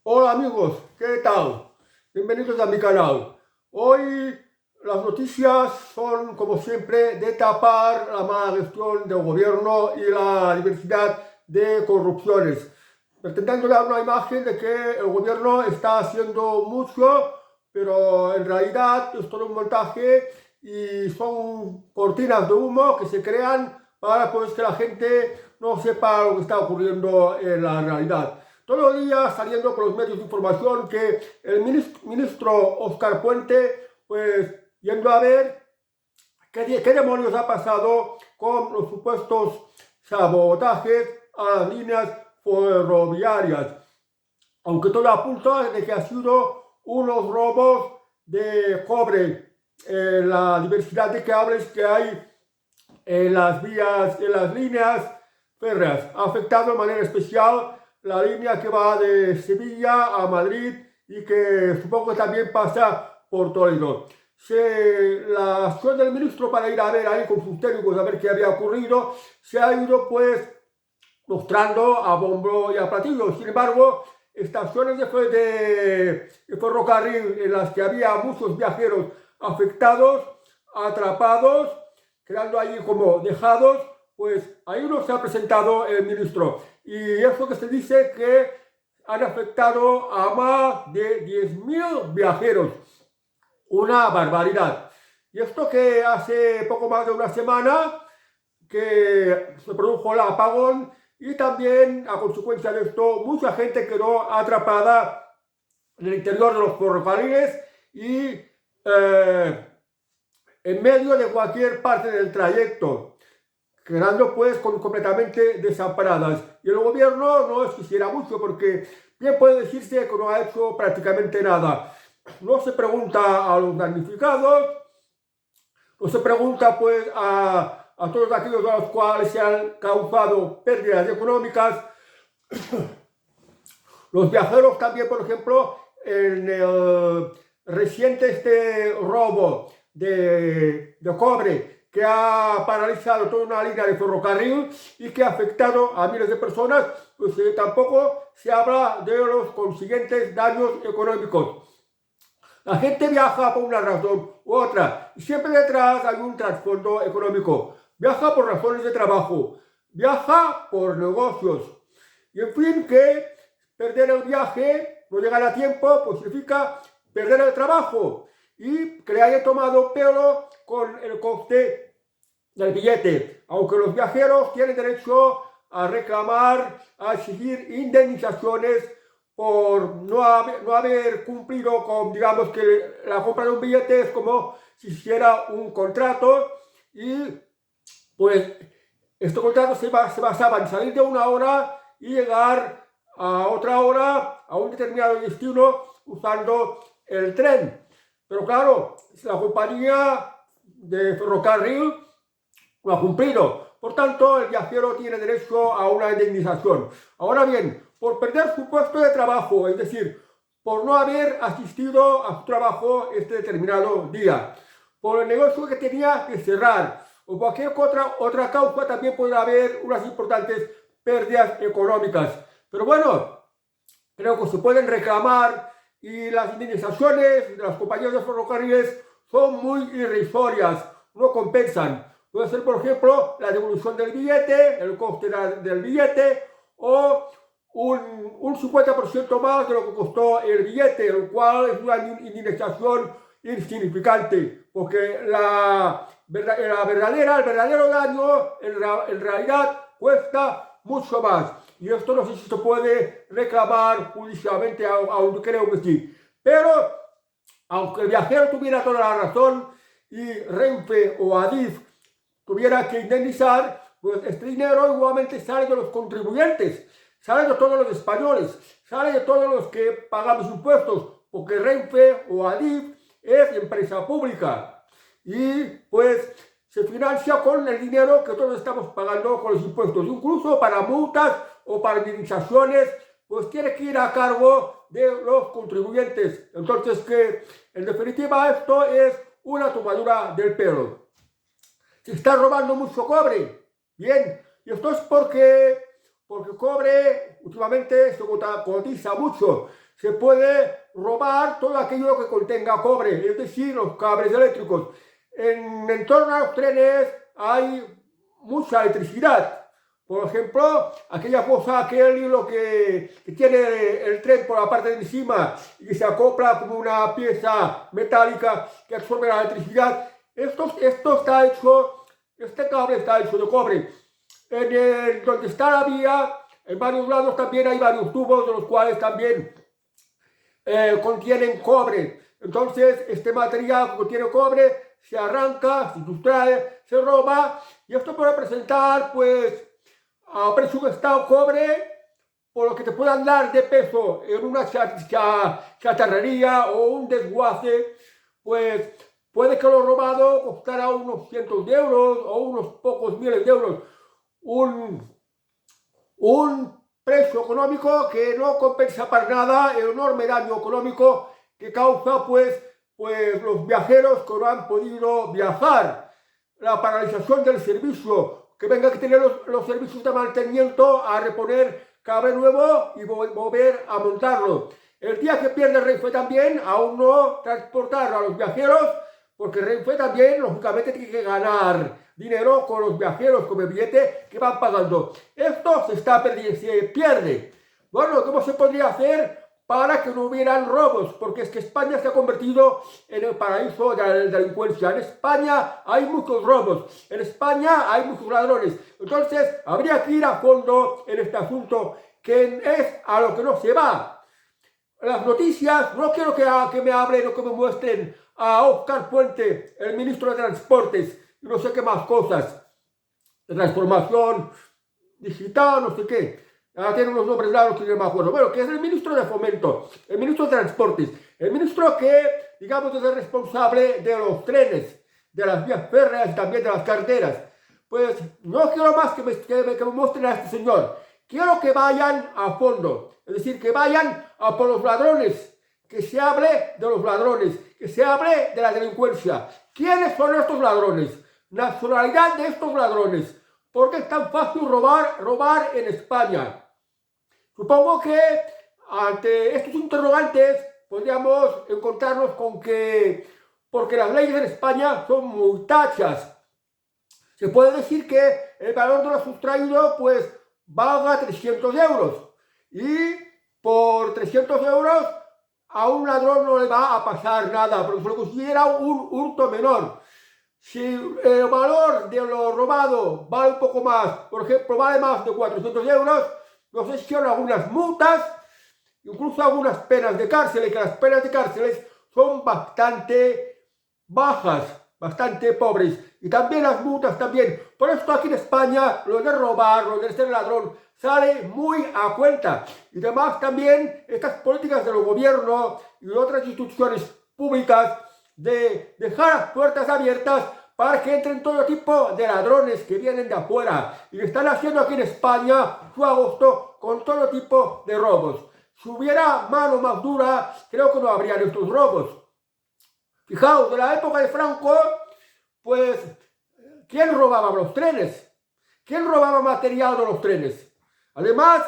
Hola amigos, ¿qué tal? Bienvenidos a mi canal. Hoy las noticias son, como siempre, de tapar la mala gestión del gobierno y la diversidad de corrupciones, pretendiendo dar una imagen de que el gobierno está haciendo mucho, pero en realidad es todo un montaje y son cortinas de humo que se crean para pues, que la gente no sepa lo que está ocurriendo en la realidad. Todos los días saliendo por los medios de información que el ministro Oscar Puente, pues yendo a ver qué demonios ha pasado con los supuestos sabotajes a las líneas ferroviarias. Aunque todo apunta de que ha sido unos robos de cobre. La diversidad de cables que hay en las vías, en las líneas férreas. Ha afectado de manera especial la línea que va de Sevilla a Madrid y que supongo que también pasa por Toledo. La acción del ministro para ir a ver ahí con sus técnicos a ver qué había ocurrido se ha ido pues mostrando a bombo y a platillo. Sin embargo, estaciones de ferrocarril en las que había muchos viajeros afectados, atrapados, quedando allí como dejados, pues ahí no se ha presentado el ministro. Y eso que se dice que han afectado a más de 10.000 viajeros. Una barbaridad. Y esto que hace poco más de una semana que se produjo el apagón y también a consecuencia de esto mucha gente quedó atrapada en el interior de los ferrocarriles y en medio de cualquier parte del trayecto, quedando pues completamente desamparadas. Y el gobierno no es que hiciera mucho porque bien puede decirse que no ha hecho prácticamente nada. No se pregunta a los damnificados, no se pregunta pues a todos aquellos a los cuales se han causado pérdidas económicas. Los viajeros también, por ejemplo, en el reciente robo de cobre que ha paralizado toda una línea de ferrocarril y que ha afectado a miles de personas, pues tampoco se habla de los consiguientes daños económicos. La gente viaja por una razón u otra y siempre detrás hay un trasfondo económico. Viaja por razones de trabajo, viaja por negocios. Y en fin, que perder el viaje, no llegar a tiempo, pues significa perder el trabajo y que le haya tomado pelo con el coste del billete. Aunque los viajeros tienen derecho a reclamar, a exigir indemnizaciones por no haber cumplido con, digamos que la compra de un billete es como si hiciera un contrato y pues este contrato se basaba en salir de una hora y llegar a otra hora a un determinado destino usando el tren. Pero claro, la compañía de ferrocarril lo ha cumplido. Por tanto, el viajero tiene derecho a una indemnización. Ahora bien, por perder su puesto de trabajo, es decir, por no haber asistido a su trabajo este determinado día, por el negocio que tenía que cerrar, o cualquier otra causa, también puede haber unas importantes pérdidas económicas. Pero bueno, creo que se pueden reclamar y las indemnizaciones de las compañías de ferrocarriles son muy irrisorias, no compensan. Puede ser, por ejemplo, la devolución del billete, el coste del billete o un 50% más de lo que costó el billete, lo cual es una indemnización insignificante, porque el verdadero daño en realidad cuesta mucho más. Y esto no sé si se puede reclamar judicialmente, aunque creo que sí. Pero, aunque el viajero tuviera toda la razón y Renfe o Adif tuviera que indemnizar, pues este dinero igualmente sale de los contribuyentes, sale de todos los españoles, sale de todos los que pagamos impuestos, porque Renfe o Adif es empresa pública y pues se financia con el dinero que todos estamos pagando con los impuestos, incluso para multas o para indemnizaciones, pues tiene que ir a cargo de los contribuyentes. Entonces, que en definitiva esto es una tomadura del pelo. Se está robando mucho cobre. Bien, y esto es porque cobre últimamente se cotiza mucho. se puede robar todo aquello que contenga cobre, es decir, los cables eléctricos. En torno a los trenes hay mucha electricidad. Por ejemplo, aquella cosa, aquel hilo que tiene el tren por la parte de encima y se acopla como una pieza metálica que absorbe la electricidad. Esto está hecho, este cable está hecho de cobre. Donde está la vía, en varios lados también hay varios tubos, de los cuales también contienen cobre. Entonces, este material que contiene cobre se arranca, se sustrae, se roba, y esto puede presentar, pues, a presupuestado cobre, por lo que te puedan dar de peso en una chatarrería o un desguace, pues puede que lo robado costará unos cientos de euros o unos pocos miles de euros. Un precio económico que no compensa para nada el enorme daño económico que causa pues los viajeros que no han podido viajar. La paralización del servicio, que venga que tener los servicios de mantenimiento a reponer cable nuevo y volver a montarlo. El día que pierde Renfe también, aún no transportar a los viajeros, porque Renfe también, lógicamente, tiene que ganar dinero con los viajeros, con el billete que van pagando. Esto se pierde. Bueno, ¿cómo se podría hacer para que no hubieran robos? Porque es que España se ha convertido en el paraíso de la delincuencia. En España hay muchos robos, en España hay muchos ladrones. Entonces habría que ir a fondo en este asunto, que es a lo que no se va. Las noticias, no quiero que me hablen o que me muestren a Óscar Puente, el ministro de Transportes, y no sé qué más cosas, de transformación digital, no sé qué. Tiene unos nombres largos que no me acuerdo. Bueno, que es el ministro de Fomento, el ministro de Transportes, el ministro que, digamos, es el responsable de los trenes, de las vías férreas y también de las carreteras. Pues no quiero más que me muestren a este señor. Quiero que vayan a fondo, es decir, que vayan a por los ladrones, que se hable de los ladrones, que se hable de la delincuencia. ¿Quiénes son estos ladrones? Nacionalidad de estos ladrones. ¿Por qué es tan fácil robar en España? Supongo que ante estos interrogantes podríamos encontrarnos con que, porque las leyes en España son muy tachas, se puede decir que el valor de lo sustraído pues valga 300 euros, y por 300 euros a un ladrón no le va a pasar nada, porque se lo considera un hurto menor. Si el valor de lo robado vale un poco más, por ejemplo, vale más de 400 euros, no sé si son algunas multas, incluso algunas penas de cárcel, y que las penas de cárceles son bastante bajas, bastante pobres, y también las multas también. Por esto aquí en España lo de robar, lo de ser ladrón, sale muy a cuenta. Y además también estas políticas del gobierno y de otras instituciones públicas de dejar las puertas abiertas para que entren todo tipo de ladrones que vienen de afuera, y están haciendo aquí en España su agosto con todo tipo de robos. Si hubiera mano más dura, creo que no habrían estos robos. Fijaos, de la época de Franco, pues, ¿quién robaba los trenes? ¿Quién robaba material de los trenes? Además,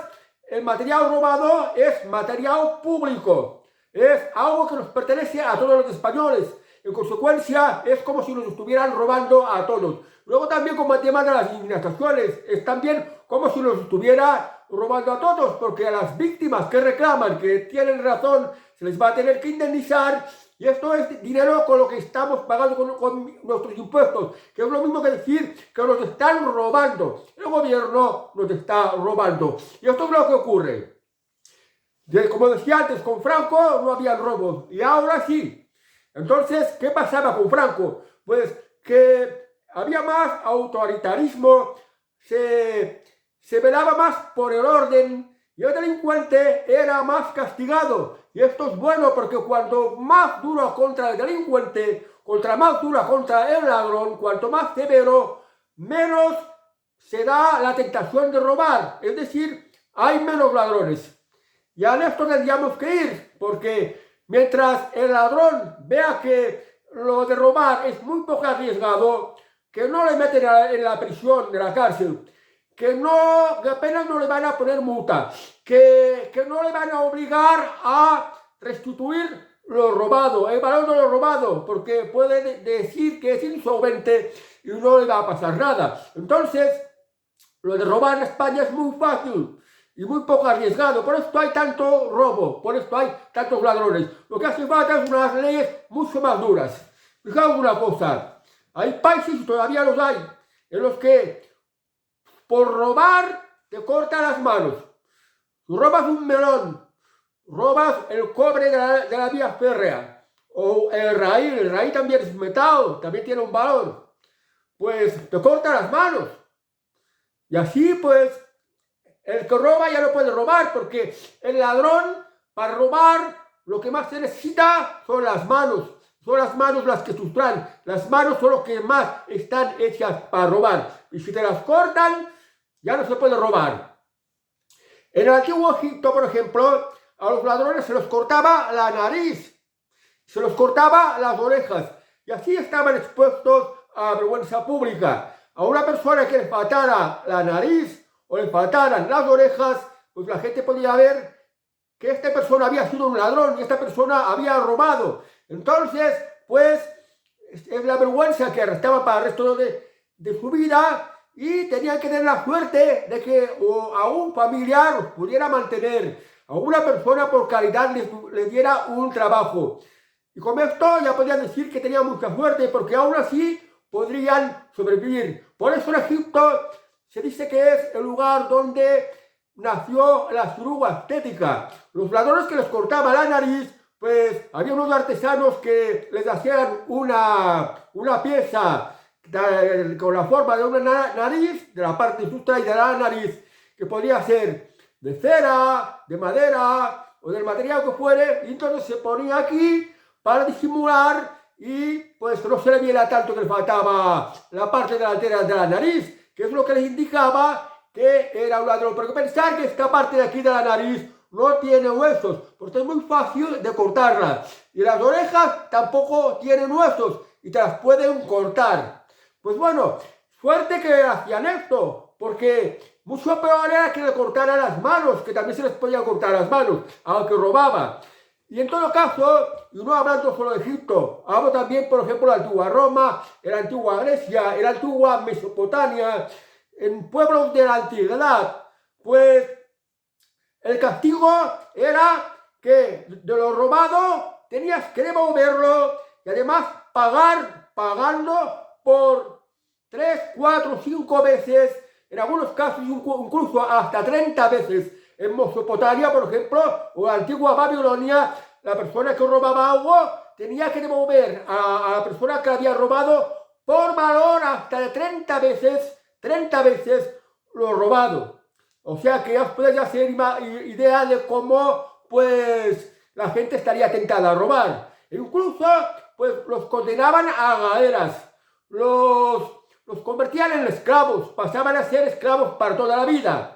el material robado es material público. Es algo que nos pertenece a todos los españoles. En consecuencia, es como si nos estuvieran robando a todos. Luego también con el tema de las indemnizaciones, es también como si nos estuviera robando a todos, porque a las víctimas que reclaman, que tienen razón, se les va a tener que indemnizar, y esto es dinero con lo que estamos pagando con nuestros impuestos, que es lo mismo que decir que nos están robando. El gobierno nos está robando. Y esto es lo que ocurre. Como decía antes, con Franco no había robos, y ahora sí. Entonces, ¿qué pasaba con Franco? Pues que había más autoritarismo, se velaba más por el orden, y el delincuente era más castigado. Y esto es bueno, porque cuanto más duro contra el delincuente, más duro contra el ladrón, cuanto más severo, menos se da la tentación de robar. Es decir, hay menos ladrones. Y a esto tendríamos que ir, porque mientras el ladrón vea que lo de robar es muy poco arriesgado, que no le meten en la prisión, de la cárcel, que apenas no le van a poner multa, que no le van a obligar a restituir lo robado, el valor de lo robado, porque puede decir que es insolvente y no le va a pasar nada. Entonces, lo de robar en España es muy fácil y muy poco arriesgado. Por esto hay tanto robo, por esto hay tantos ladrones. Lo que hace falta es unas leyes mucho más duras. Fijaos una cosa, hay países, y todavía los hay, en los que por robar te cortan las manos. Tú robas un melón, robas el cobre de la vía férrea, o el raíz también es metal, también tiene un valor. Pues te cortan las manos. Y así pues el que roba ya no puede robar, porque el ladrón para robar lo que más se necesita son las manos. Son las manos las que sustraen. Las manos son lo que más están hechas para robar. Y si te las cortan, ya no se puede robar. En el antiguo Egipto, por ejemplo, a los ladrones se les cortaba la nariz, se les cortaba las orejas. Y así estaban expuestos a vergüenza pública. A una persona que le faltara la nariz o le faltaran las orejas, pues la gente podía ver que esta persona había sido un ladrón y esta persona había robado. Entonces, pues, es la vergüenza que arrastraba para el resto de su vida y tenían que tener la suerte de que a un familiar los pudiera mantener, a una persona por caridad le diera un trabajo. Y con esto ya podían decir que tenían mucha suerte porque aún así podrían sobrevivir. Por eso en Egipto se dice que es el lugar donde nació la ciruja estética. Los ladrones que les cortaban la nariz, pues había unos artesanos que les hacían una pieza con la forma de una nariz, de la parte sustraída de la nariz, que podía ser de cera, de madera o del material que fuere, y entonces se ponía aquí para disimular y pues no se le viera tanto que le faltaba la parte delantera de la nariz, que es lo que les indicaba que era un ladrón. Pero pensar que esta parte de aquí de la nariz no tiene huesos, porque es muy fácil de cortarla. Y las orejas tampoco tienen huesos y te las pueden cortar. Pues bueno, suerte que hacían esto, porque mucho peor era que le cortaran las manos, que también se les podía cortar las manos al que robaba. Y en todo caso, y no hablando solo de Egipto, hablo también, por ejemplo, de la antigua Roma, en la antigua Grecia, en la antigua Mesopotamia, en pueblos de la antigüedad, pues el castigo era que de lo robado tenías que devolverlo y además pagando por 3, 4, 5 veces, en algunos casos incluso hasta 30 veces. En Mesopotamia, por ejemplo, o en la antigua Babilonia, la persona que robaba algo tenía que devolver a la persona que había robado por valor hasta de 30 veces lo robado. O sea que ya os podéis hacer idea de cómo pues la gente estaría tentada a robar. E incluso pues los condenaban a galeras, los convertían en esclavos, pasaban a ser esclavos para toda la vida.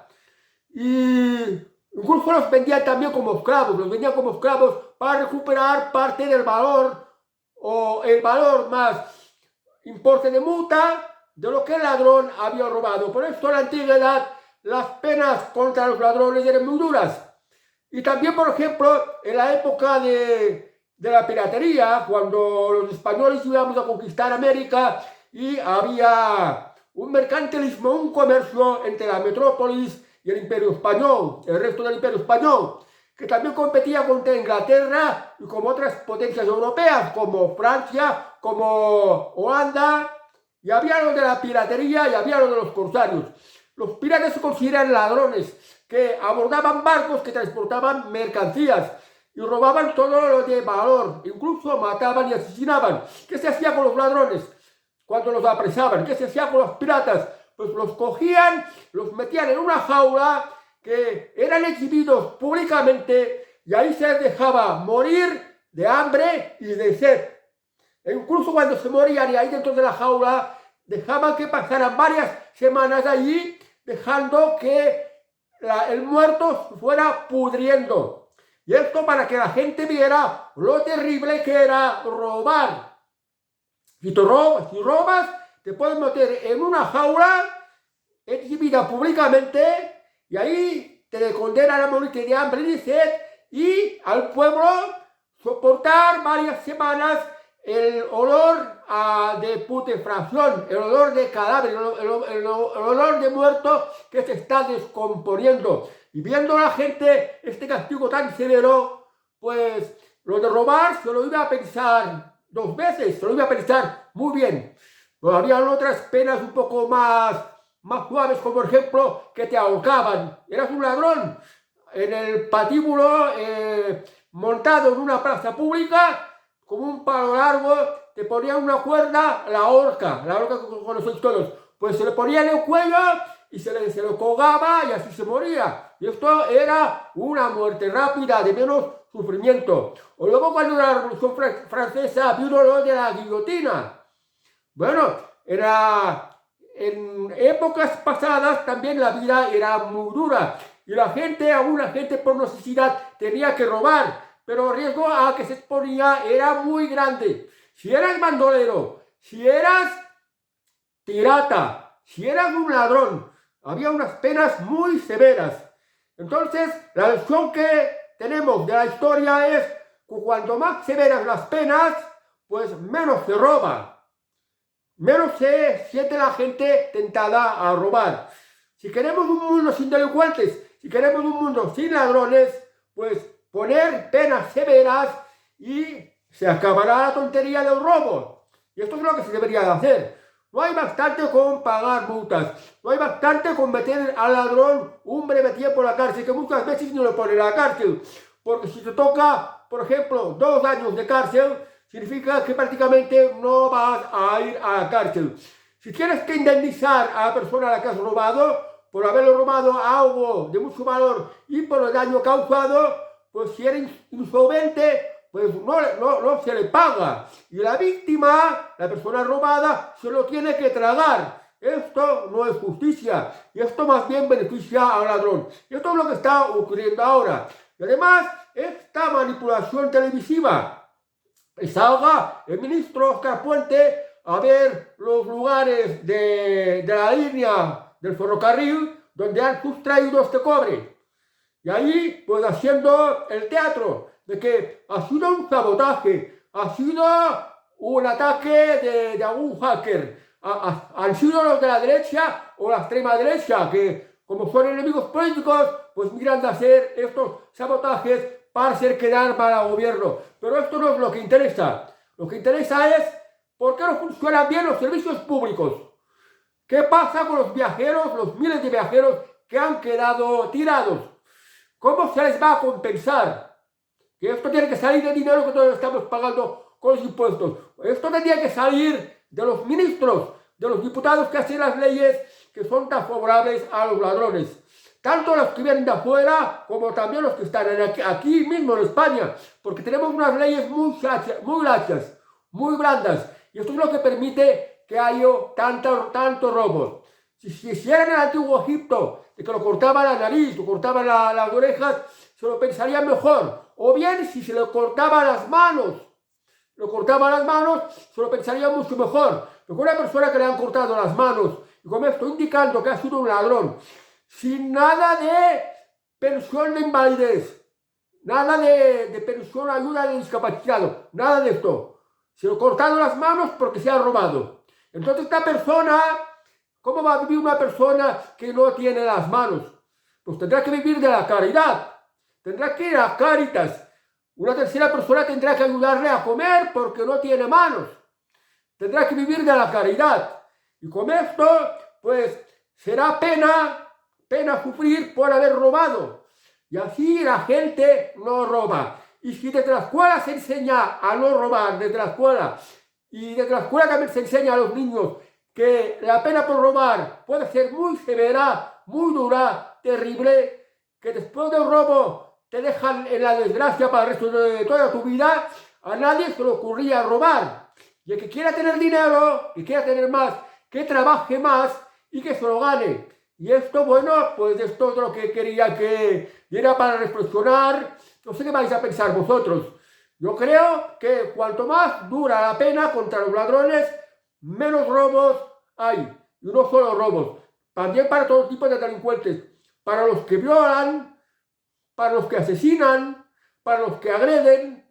Y incluso los vendían también como esclavos, para recuperar parte del valor o el valor más importe de multa de lo que el ladrón había robado. Por esto en la antigüedad las penas contra los ladrones eran muy duras. Y también, por ejemplo, en la época de la piratería, cuando los españoles íbamos a conquistar América y había un mercantilismo, un comercio entre la metrópolis y el Imperio Español, el resto del Imperio Español, que también competía contra Inglaterra y con otras potencias europeas, como Francia, como Holanda, y había lo de la piratería y había lo de los corsarios. Los piratas se consideran ladrones, que abordaban barcos que transportaban mercancías y robaban todo lo de valor, incluso mataban y asesinaban. ¿Qué se hacía con los ladrones cuando los apresaban? ¿Qué se hacía con los piratas? Pues los cogían, los metían en una jaula que eran exhibidos públicamente y ahí se les dejaba morir de hambre y de sed. E incluso cuando se morían y ahí dentro de la jaula dejaban que pasaran varias semanas allí, dejando que el muerto fuera pudriendo. Y esto para que la gente viera lo terrible que era robar. Si robas, te pueden meter en una jaula exhibida públicamente y ahí te condenan a morirte de hambre y de sed y al pueblo soportar varias semanas el olor de putrefacción, el olor de cadáver, el olor de muerto que se está descomponiendo. Y viendo a la gente este castigo tan severo, pues lo de robar se lo iba a pensar 2 veces, se lo iba a pensar muy bien. Pero habían otras penas un poco más suaves, como por ejemplo que te ahorcaban. Eras un ladrón en el patíbulo montado en una plaza pública, como un palo largo, te ponían una cuerda, la horca que conocéis todos, pues se le ponía en el cuello y se lo colgaba y así se moría. Y esto era una muerte rápida, de menos sufrimiento. O luego cuando la Revolución Francesa vino lo de la guillotina. Bueno, en épocas pasadas también la vida era muy dura y alguna gente por necesidad tenía que robar, pero el riesgo a que se exponía era muy grande. Si eras bandolero, si eras pirata, si eras un ladrón, había unas penas muy severas. Entonces, la lección que tenemos de la historia es que cuanto más severas las penas, pues menos se roba. Menos se siente la gente tentada a robar. Si queremos un mundo sin delincuentes, si queremos un mundo sin ladrones, pues poner penas severas y se acabará la tontería del robo. Y esto es lo que se debería de hacer. No hay bastante con pagar multas, no hay bastante con meter al ladrón un breve tiempo en la cárcel, que muchas veces no lo ponen en la cárcel. Porque si te toca, por ejemplo, 2 años de cárcel, significa que prácticamente no vas a ir a la cárcel. Si tienes que indemnizar a la persona a la que has robado, por haberlo robado algo de mucho valor y por el daño causado, pues si eres insolvente, pues no se le paga. Y la víctima, la persona robada, se lo tiene que tragar. Esto no es justicia. Y esto más bien beneficia al ladrón. Y esto es lo que está ocurriendo ahora. Y además, esta manipulación televisiva. Salga el ministro Oscar Puente a ver los lugares de la línea del ferrocarril donde han sustraído este cobre. Y ahí, pues haciendo el teatro de que ha sido un sabotaje, ha sido un ataque de algún hacker. Han sido los de la derecha o la extrema derecha, que como son enemigos políticos, pues miran de hacer estos sabotajes para hacer quedar mal al gobierno. Pero esto no es lo que interesa. Lo que interesa es por qué no funcionan bien los servicios públicos. ¿Qué pasa con los viajeros, los miles de viajeros que han quedado tirados? ¿Cómo se les va a compensar? Que esto tiene que salir de dinero que todos estamos pagando con los impuestos. Esto tendría que salir de los ministros, de los diputados que hacen las leyes que son tan favorables a los ladrones. Tanto los que vienen de afuera como también los que están aquí mismo en España. Porque tenemos unas leyes muy laxas, muy blandas. Y esto es lo que permite que haya tantos robos. Si era en el antiguo Egipto, de que lo cortaban la nariz, lo cortaban las orejas, se lo pensarían mejor. O bien si se le cortaban las manos, se lo pensaría mucho mejor. Porque una persona que le han cortado las manos, y con esto indicando que ha sido un ladrón, sin nada de pensión de invalidez, nada de pensión ayuda de discapacitado, nada de esto. Se lo cortaron las manos porque se ha robado. Entonces esta persona, ¿cómo va a vivir una persona que no tiene las manos? Pues tendrá que vivir de la caridad, tendrá que ir a Cáritas. Una tercera persona tendrá que ayudarle a comer porque no tiene manos. Tendrá que vivir de la caridad. Y con esto, pues, será pena sufrir por haber robado. Y así la gente no roba. Y si desde la escuela se enseña a no robar, desde la escuela, y desde la escuela también se enseña a los niños que la pena por robar puede ser muy severa, muy dura, terrible, que después del robo te dejan en la desgracia para el resto de toda tu vida, a nadie se le ocurría robar. Y el que quiera tener dinero, que quiera tener más, que trabaje más y que se lo gane. Y esto, bueno, pues esto es lo que quería que diera para reflexionar. No sé qué vais a pensar vosotros. Yo creo que cuanto más dura la pena contra los ladrones, menos robos hay. Y no solo robos, también para todo tipo de delincuentes, para los que violan, para los que asesinan, para los que agreden,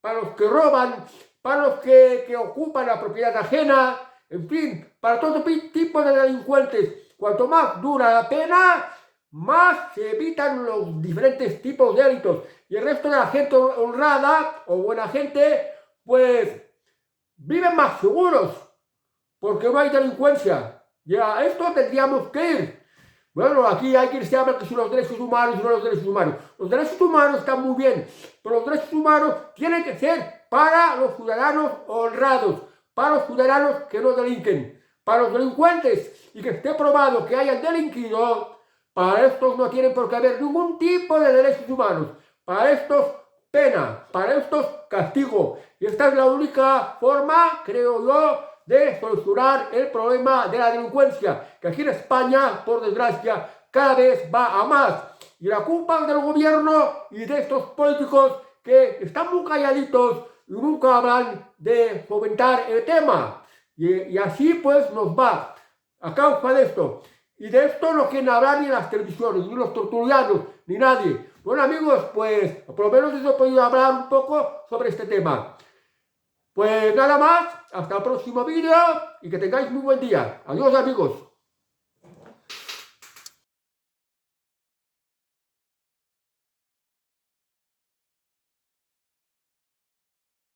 para los que roban, para los que ocupan la propiedad ajena, en fin, para todo tipo de delincuentes. Cuanto más dura la pena, más se evitan los diferentes tipos de delitos. Y el resto de la gente honrada o buena gente, pues viven más seguros, porque no hay delincuencia. Y a esto tendríamos que ir. Bueno, aquí hay quien se habla que son los derechos humanos y no los derechos humanos. Los derechos humanos están muy bien, pero los derechos humanos tienen que ser para los ciudadanos honrados, para los ciudadanos que no delinquen, para los delincuentes y que esté probado que hayan delinquido. Para estos no tienen por qué haber ningún tipo de derechos humanos. Para estos pena, para estos castigo. Y esta es la única forma, creo yo, de solucionar el problema de la delincuencia, que aquí en España, por desgracia, cada vez va a más. Y la culpa es del gobierno y de estos políticos que están muy calladitos y nunca hablan de fomentar el tema. Y así pues nos va a causa de esto. Y de esto no quieren hablar ni las televisiones, ni los tertulianos, ni nadie. Bueno amigos, pues por lo menos os he podido hablar un poco sobre este tema. Pues nada más, hasta el próximo vídeo y que tengáis muy buen día. Adiós amigos.